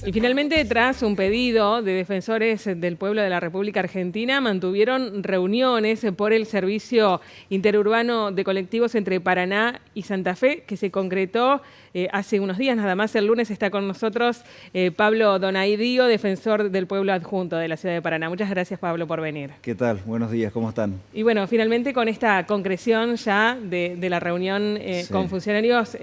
Y finalmente, tras un pedido de defensores del pueblo de la República Argentina, mantuvieron reuniones por el servicio interurbano de colectivos entre Paraná y Santa Fe, que se concretó hace unos días, nada más el lunes. Está con nosotros Pablo Donaidío, defensor del pueblo adjunto de la ciudad de Paraná. Muchas gracias, Pablo, por venir. ¿Qué tal? Buenos días, ¿cómo están? Y bueno, finalmente con esta concreción ya de la reunión Sí. con funcionarios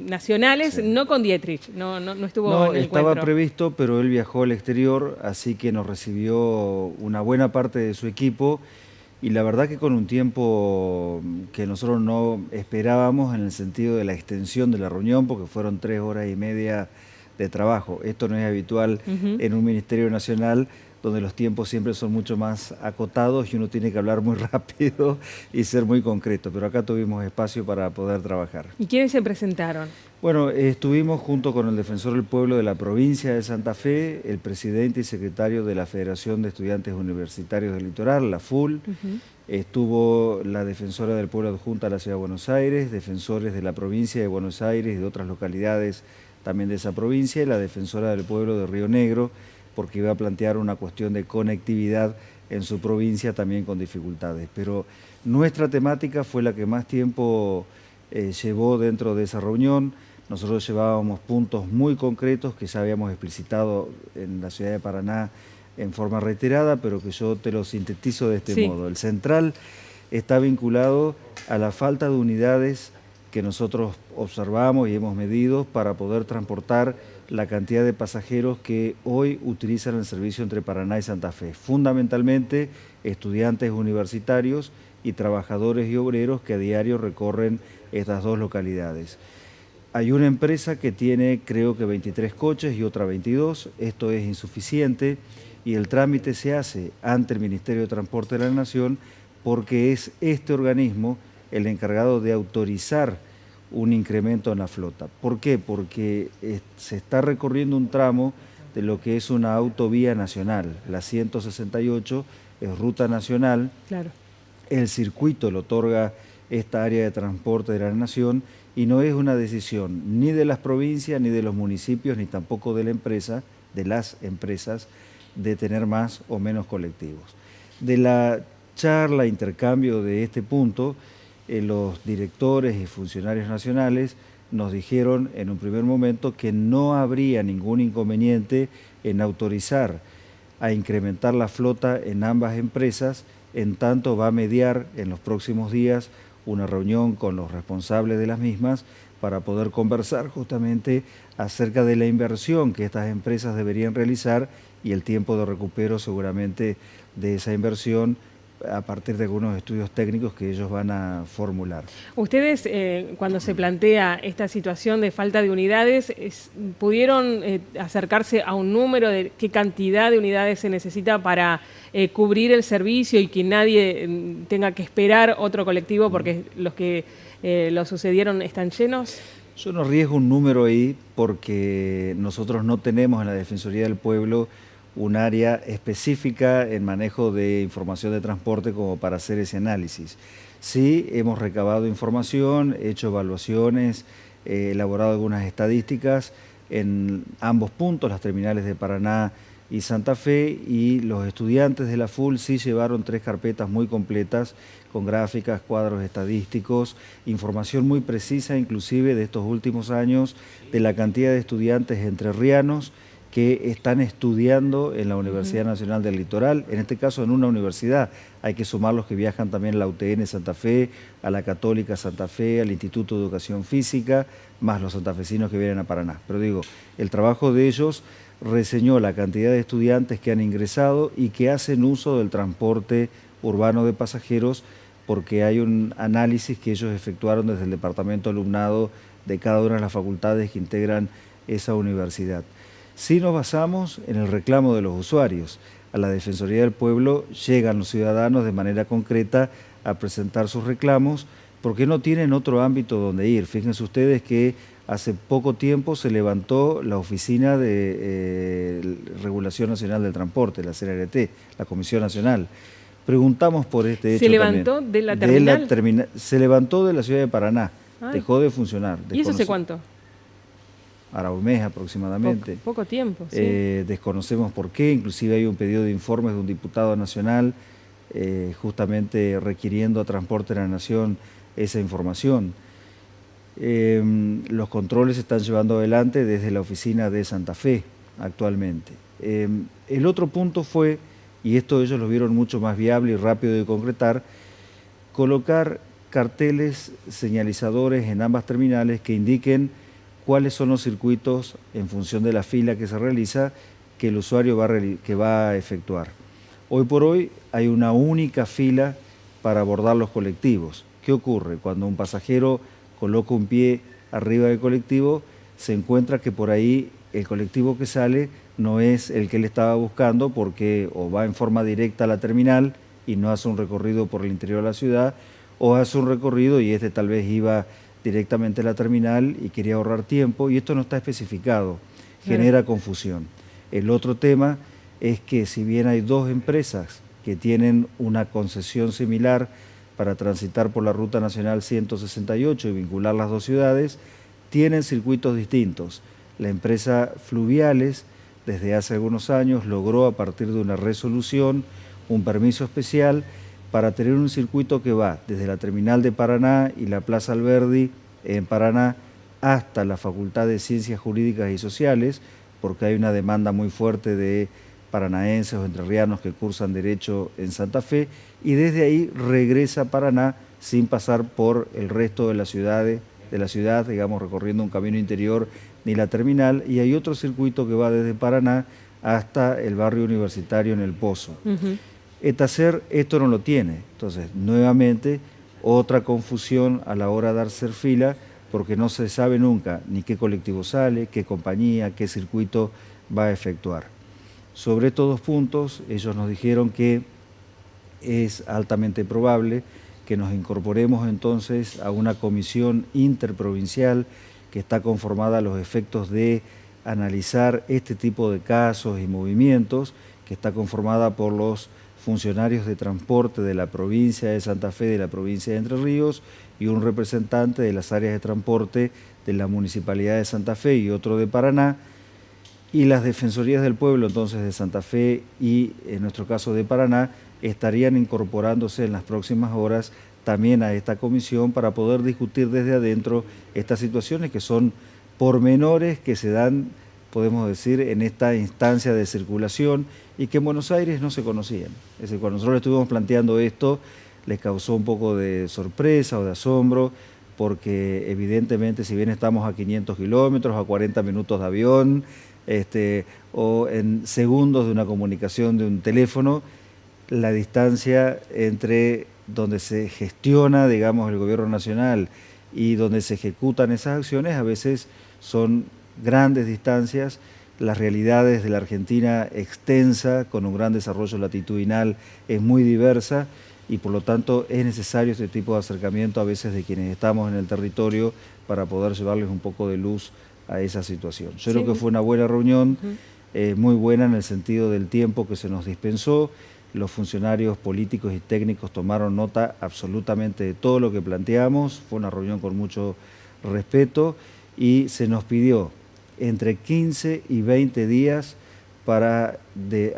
nacionales, Sí. no con Dietrich, no estuvo No, en el estaba encuentro. previsto, pero él viajó al exterior, así que nos recibió una buena parte de su equipo y la verdad que con un tiempo que nosotros no esperábamos en el sentido de la extensión de la reunión, porque fueron 3 horas y media de trabajo. Esto no es habitual en un ministerio nacional, donde los tiempos siempre son mucho más acotados y uno tiene que hablar muy rápido y ser muy concreto, pero acá tuvimos espacio para poder trabajar. ¿Y quiénes se presentaron? Bueno, estuvimos junto con el defensor del pueblo de la provincia de Santa Fe, el presidente y secretario de la Federación de Estudiantes Universitarios del Litoral, la FUL, estuvo la defensora del pueblo adjunta a la Ciudad de Buenos Aires, defensores de la provincia de Buenos Aires y de otras localidades también de esa provincia, y la defensora del pueblo de Río Negro, porque iba a plantear una cuestión de conectividad en su provincia también con dificultades. Pero nuestra temática fue la que más tiempo llevó dentro de esa reunión. Nosotros llevábamos puntos muy concretos que ya habíamos explicitado en la ciudad de Paraná en forma reiterada, pero que yo te lo sintetizo de este modo. El central está vinculado a la falta de unidades que nosotros observamos y hemos medido para poder transportar la cantidad de pasajeros que hoy utilizan el servicio entre Paraná y Santa Fe. Fundamentalmente estudiantes universitarios y trabajadores y obreros que a diario recorren estas dos localidades. Hay una empresa que tiene, creo que 23 coches y otra 22, esto es insuficiente y el trámite se hace ante el Ministerio de Transporte de la Nación porque es este organismo el encargado de autorizar un incremento en la flota. ¿Por qué? Porque se está recorriendo un tramo de lo que es una autovía nacional, la 168, es ruta nacional. Claro. El circuito lo otorga esta área de transporte de la Nación y no es una decisión ni de las provincias, ni de los municipios, ni tampoco de la empresa, de las empresas, de tener más o menos colectivos. De la charla, intercambio de este punto, los directores y funcionarios nacionales nos dijeron en un primer momento que no habría ningún inconveniente en autorizar a incrementar la flota en ambas empresas, en tanto va a mediar en los próximos días una reunión con los responsables de las mismas para poder conversar justamente acerca de la inversión que estas empresas deberían realizar y el tiempo de recupero seguramente de esa inversión a partir de algunos estudios técnicos que ellos van a formular. Ustedes, cuando se plantea esta situación de falta de unidades, ¿pudieron acercarse a un número de qué cantidad de unidades se necesita para cubrir el servicio y que nadie tenga que esperar otro colectivo porque los que lo sucedieron están llenos? Yo no riesgo un número ahí porque nosotros no tenemos en la Defensoría del Pueblo un área específica en manejo de información de transporte como para hacer ese análisis. Sí, hemos recabado información, hecho evaluaciones, elaborado algunas estadísticas en ambos puntos, las terminales de Paraná y Santa Fe, y los estudiantes de la FUL sí llevaron 3 carpetas muy completas con gráficas, cuadros estadísticos, información muy precisa inclusive de estos últimos años de la cantidad de estudiantes entrerrianos que están estudiando en la Universidad Nacional del Litoral, en este caso en una universidad. Hay que sumar los que viajan también a la UTN Santa Fe, a la Católica Santa Fe, al Instituto de Educación Física, más los santafesinos que vienen a Paraná. Pero digo, el trabajo de ellos reseñó la cantidad de estudiantes que han ingresado y que hacen uso del transporte urbano de pasajeros, porque hay un análisis que ellos efectuaron desde el departamento de alumnado de cada una de las facultades que integran esa universidad. Sí nos basamos en el reclamo de los usuarios. A la Defensoría del Pueblo llegan los ciudadanos de manera concreta a presentar sus reclamos porque no tienen otro ámbito donde ir. Fíjense ustedes que hace poco tiempo se levantó la Oficina de Regulación Nacional del Transporte, la CNRT, la Comisión Nacional. Preguntamos por este hecho también. ¿Se levantó de la terminal? Se levantó de la ciudad de Paraná, dejó de funcionar. ¿Y eso hace cuánto? hará un mes aproximadamente. Poco tiempo, sí. Desconocemos por qué, inclusive hay un pedido de informes de un diputado nacional justamente requiriendo a Transporte de la Nación esa información. Los controles se están llevando adelante desde la oficina de Santa Fe actualmente. El otro punto fue, y esto ellos lo vieron mucho más viable y rápido de concretar, colocar carteles señalizadores en ambas terminales que indiquen cuáles son los circuitos en función de la fila que se realiza que el usuario va a efectuar. Hoy por hoy hay una única fila para abordar los colectivos. ¿Qué ocurre? Cuando un pasajero coloca un pie arriba del colectivo, se encuentra que por ahí el colectivo que sale no es el que él estaba buscando porque o va en forma directa a la terminal y no hace un recorrido por el interior de la ciudad, o hace un recorrido y este tal vez iba directamente a la terminal y quería ahorrar tiempo, y esto no está especificado, genera confusión. El otro tema es que si bien hay dos empresas que tienen una concesión similar para transitar por la Ruta Nacional 168 y vincular las dos ciudades, tienen circuitos distintos. La empresa Fluviales, desde hace algunos años, logró a partir de una resolución un permiso especial para tener un circuito que va desde la terminal de Paraná y la Plaza Alberdi en Paraná hasta la Facultad de Ciencias Jurídicas y Sociales, porque hay una demanda muy fuerte de paranaenses o entrerrianos que cursan Derecho en Santa Fe, y desde ahí regresa a Paraná sin pasar por el resto de la ciudad, digamos, recorriendo un camino interior ni la terminal, y hay otro circuito que va desde Paraná hasta el barrio universitario en El Pozo. ETACER esto no lo tiene, entonces nuevamente otra confusión a la hora de hacer fila, porque no se sabe nunca ni qué colectivo sale, qué compañía, qué circuito va a efectuar. Sobre estos dos puntos, ellos nos dijeron que es altamente probable que nos incorporemos entonces a una comisión interprovincial que está conformada a los efectos de analizar este tipo de casos y movimientos, que está conformada por los funcionarios de transporte de la provincia de Santa Fe, de la provincia de Entre Ríos, y un representante de las áreas de transporte de la Municipalidad de Santa Fe y otro de Paraná, y las Defensorías del Pueblo entonces de Santa Fe y en nuestro caso de Paraná estarían incorporándose en las próximas horas también a esta comisión para poder discutir desde adentro estas situaciones que son pormenores que se dan, podemos decir, en esta instancia de circulación y que en Buenos Aires no se conocían. Es decir, cuando nosotros estuvimos planteando esto, les causó un poco de sorpresa o de asombro, porque evidentemente si bien estamos a 500 kilómetros, a 40 minutos de avión, o en segundos de una comunicación de un teléfono, la distancia entre donde se gestiona, digamos, el gobierno nacional y donde se ejecutan esas acciones a veces son grandes distancias. Las realidades de la Argentina extensa, con un gran desarrollo latitudinal, es muy diversa y por lo tanto es necesario este tipo de acercamiento a veces de quienes estamos en el territorio para poder llevarles un poco de luz a esa situación. Yo creo que fue una buena reunión, muy buena en el sentido del tiempo que se nos dispensó. Los funcionarios políticos y técnicos tomaron nota absolutamente de todo lo que planteamos, fue una reunión con mucho respeto y se nos pidió entre 15 y 20 días para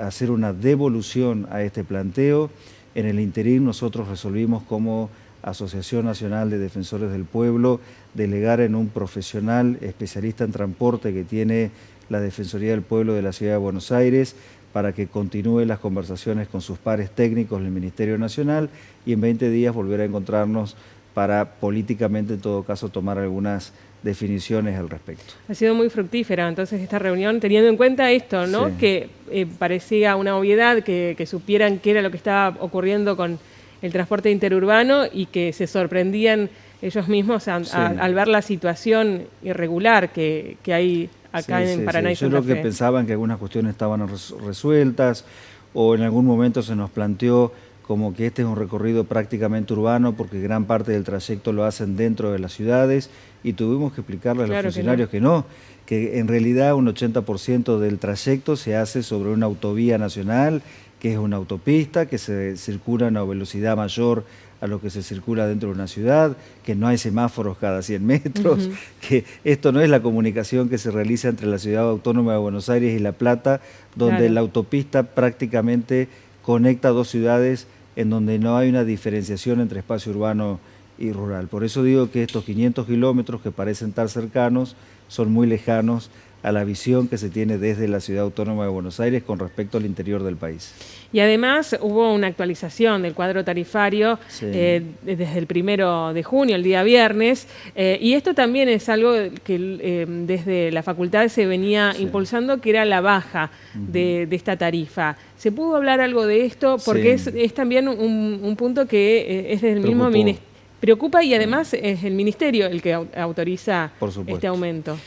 hacer una devolución a este planteo. En el interín nosotros resolvimos como Asociación Nacional de Defensores del Pueblo delegar en un profesional especialista en transporte que tiene la Defensoría del Pueblo de la Ciudad de Buenos Aires para que continúe las conversaciones con sus pares técnicos del Ministerio Nacional y en 20 días volver a encontrarnos para políticamente en todo caso tomar algunas definiciones al respecto. Ha sido muy fructífera entonces esta reunión, teniendo en cuenta esto, ¿no? Sí. Que parecía una obviedad que supieran qué era lo que estaba ocurriendo con el transporte interurbano y que se sorprendían ellos mismos al ver la situación irregular que hay acá en Paraná y Santa Fe. Yo creo que pensaban que algunas cuestiones estaban resueltas o en algún momento se nos planteó como que este es un recorrido prácticamente urbano porque gran parte del trayecto lo hacen dentro de las ciudades y tuvimos que explicarle a los funcionarios que en realidad un 80% del trayecto se hace sobre una autovía nacional, que es una autopista, que se circula a una velocidad mayor a lo que se circula dentro de una ciudad, que no hay semáforos cada 100 metros, que esto no es la comunicación que se realiza entre la Ciudad Autónoma de Buenos Aires y La Plata, donde la autopista prácticamente conecta dos ciudades en donde no hay una diferenciación entre espacio urbano y rural. Por eso digo que estos 500 kilómetros que parecen tan cercanos son muy lejanos a la visión que se tiene desde la Ciudad Autónoma de Buenos Aires con respecto al interior del país. Y además hubo una actualización del cuadro tarifario desde el 1 de junio, el día viernes, y esto también es algo que desde la facultad se venía impulsando, que era la baja de esta tarifa. ¿Se pudo hablar algo de esto? Porque es también un punto que es del mismo ministerio. Preocupa y además es el ministerio el que autoriza este aumento.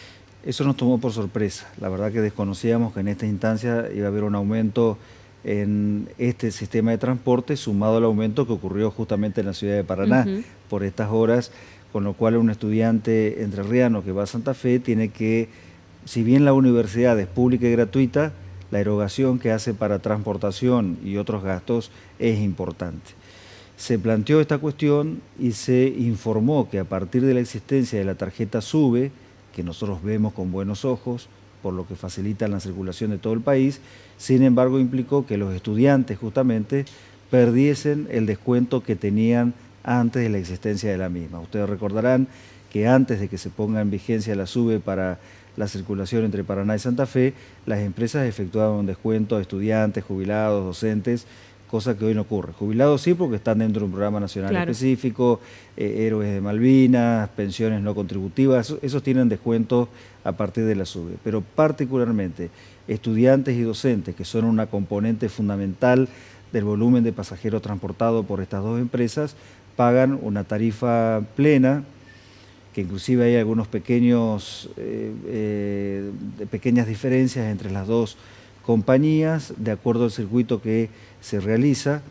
Eso nos tomó por sorpresa. La verdad que desconocíamos que en esta instancia iba a haber un aumento en este sistema de transporte sumado al aumento que ocurrió justamente en la ciudad de Paraná por estas horas, con lo cual un estudiante entrerriano que va a Santa Fe tiene que, si bien la universidad es pública y gratuita, la erogación que hace para transportación y otros gastos es importante. Se planteó esta cuestión y se informó que a partir de la existencia de la tarjeta SUBE, que nosotros vemos con buenos ojos, por lo que facilita la circulación de todo el país, sin embargo implicó que los estudiantes justamente perdiesen el descuento que tenían antes de la existencia de la misma. Ustedes recordarán que antes de que se ponga en vigencia la SUBE para la circulación entre Paraná y Santa Fe, las empresas efectuaban un descuento a estudiantes, jubilados, docentes, cosa que hoy no ocurre. Jubilados sí, porque están dentro de un programa nacional específico, héroes de Malvinas, pensiones no contributivas, esos tienen descuentos a partir de la SUBE, pero particularmente estudiantes y docentes, que son una componente fundamental del volumen de pasajeros transportados por estas dos empresas, pagan una tarifa plena, que inclusive hay algunos pequeñas diferencias entre las dos compañías, de acuerdo al circuito que se realiza.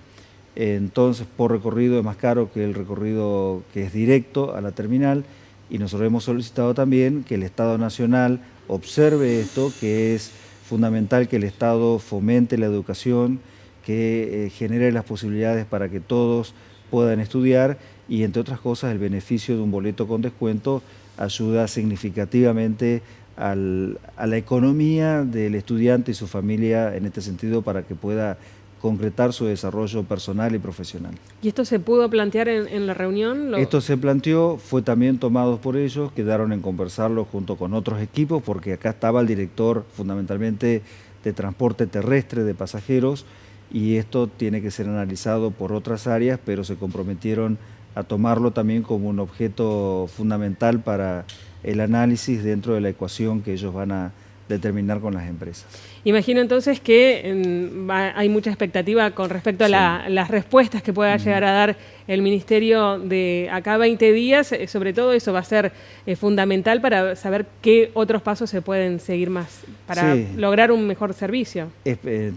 Entonces, por recorrido es más caro que el recorrido que es directo a la terminal, y nosotros hemos solicitado también que el Estado Nacional observe esto, que es fundamental que el Estado fomente la educación, que genere las posibilidades para que todos puedan estudiar y, entre otras cosas, el beneficio de un boleto con descuento ayuda significativamente a la economía del estudiante y su familia en este sentido para que pueda concretar su desarrollo personal y profesional. ¿Y esto se pudo plantear en la reunión? Esto se planteó, fue también tomado por ellos, quedaron en conversarlo junto con otros equipos, porque acá estaba el director fundamentalmente de transporte terrestre de pasajeros, y esto tiene que ser analizado por otras áreas, pero se comprometieron a tomarlo también como un objeto fundamental para el análisis dentro de la ecuación que ellos van a determinar con las empresas. Imagino entonces que hay mucha expectativa con respecto a las respuestas que pueda llegar a dar el Ministerio de acá a 20 días, sobre todo eso va a ser fundamental para saber qué otros pasos se pueden seguir más para lograr un mejor servicio.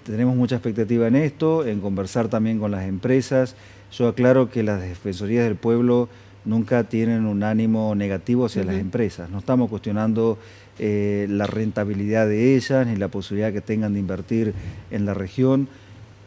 Tenemos mucha expectativa en esto, en conversar también con las empresas. Yo aclaro que las Defensorías del Pueblo nunca tienen un ánimo negativo hacia las empresas. No estamos cuestionando la rentabilidad de ellas ni la posibilidad que tengan de invertir en la región.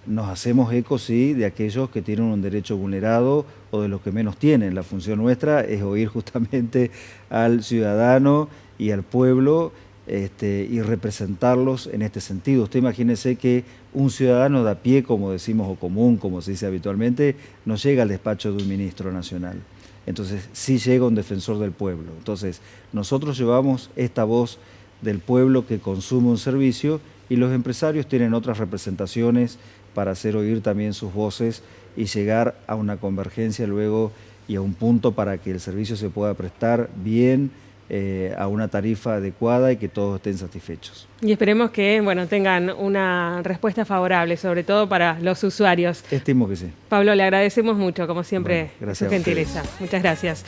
Nos hacemos eco, sí, de aquellos que tienen un derecho vulnerado o de los que menos tienen. La función nuestra es oír justamente al ciudadano y al pueblo y representarlos en este sentido. Usted imagínese que un ciudadano de a pie, como decimos, o común, como se dice habitualmente, no llega al despacho de un ministro nacional. Entonces sí llega un defensor del pueblo. Entonces nosotros llevamos esta voz del pueblo que consume un servicio y los empresarios tienen otras representaciones para hacer oír también sus voces y llegar a una convergencia luego y a un punto para que el servicio se pueda prestar bien, a una tarifa adecuada y que todos estén satisfechos. Y esperemos que tengan una respuesta favorable, sobre todo para los usuarios. Estimo que sí. Pablo, le agradecemos mucho, como siempre, gracias su gentileza. Muchas gracias.